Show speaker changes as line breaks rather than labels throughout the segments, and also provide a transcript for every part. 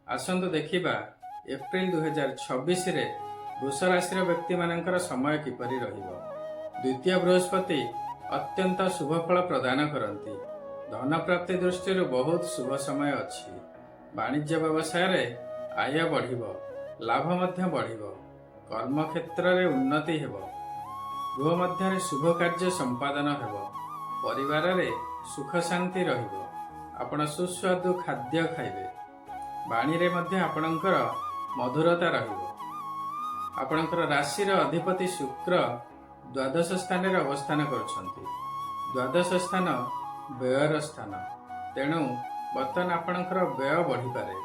आसंतु देखिबा एप्रिल 2026 रे वृष राशि व्यक्ति मानकर समय किपरि रहिबो। द्वितीय बृहस्पति अत्यंत शुभ फल प्रदान करती। धन प्राप्ति दृष्टि बहुत शुभ समय अच्छी। वाणिज्य व्यवसाय रे आय बढ़िबो, लाभ मध्य बढ़िबो। कर्म क्षेत्र रे उन्नति हेबो। गृह मध्य शुभ कार्य संपादन हेबो। परिवार रे सुख शांति रहिबो। आपण सुस्वादु खाद्य खाइबे। वाणी रे मध्य आपणकर मधुरता रहिबो। आपणकर राशि रो अधिपति शुक्र द्वादश स्थान रे अवस्थान करछंती। द्वादश स्थान व्ययर स्थान, तेणु बर्तमान आपणकर व्यय बढ़ी पारे।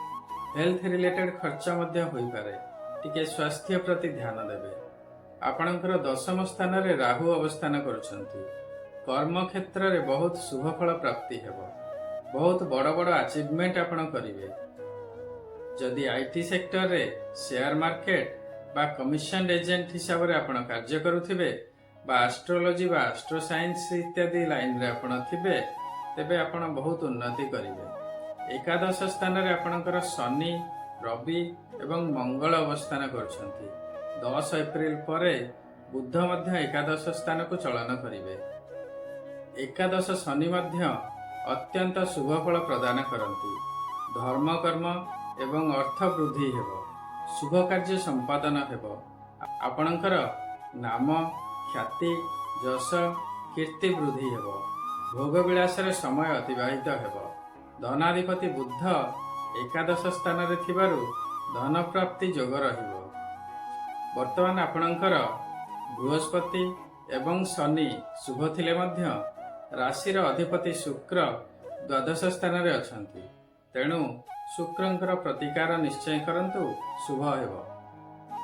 हेल्थ रिलेटेड खर्च मध्य होई पारे। टिके स्वास्थ्य प्रति ध्यान देबे। आपणकर दशम स्थान रे राहु अवस्थान करछंती। कर्म क्षेत्र रे बहुत शुभ फल प्राप्ति हेबो। बहुत बड़ बड़ अचीवमेंट आपण करिवे। जदि आईटी सेक्टर रे शेयर मार्केट बा कमिशन एजेंट हिसाब रे आपण कार्य करुथिबे बा एस्ट्रोलॉजी बा एस्ट्रो साइंस इत्यादि लाइन रे आपण थिबे, तेबे आपण बहुत उन्नति करिवे। एकादश स्थान रे आपणकर शनि, रवि एवं मंगल अवस्थान करछंती। 10 एप्रिल परे बुध मध्य एकादश स्थान को चलन करिवे। एकादश शनि मध्य अत्यंत शुभ फल प्रदान करती। धर्म कर्म एवं अर्थ वृद्धि हेबो। शुभ कार्य संपादन हेबो। आपणकर नाम, ख्याति, यश, कीर्ति वृद्धि हेबो। भोग विलास रे समय अतिबाहित हेबो। धनाधिपति बुध एकादश स्थान रे थिबारु धन प्राप्ति योग रहिबो। वर्तमान आपणकर बृहस्पति एवं शनि शुभ थिले मध्य राशिर अधिपति शुक्र द्वादश स्थान रे अछंती। तेणु शुक्रंकर प्रतिकार निश्चय करंतु, शुभ हेबो।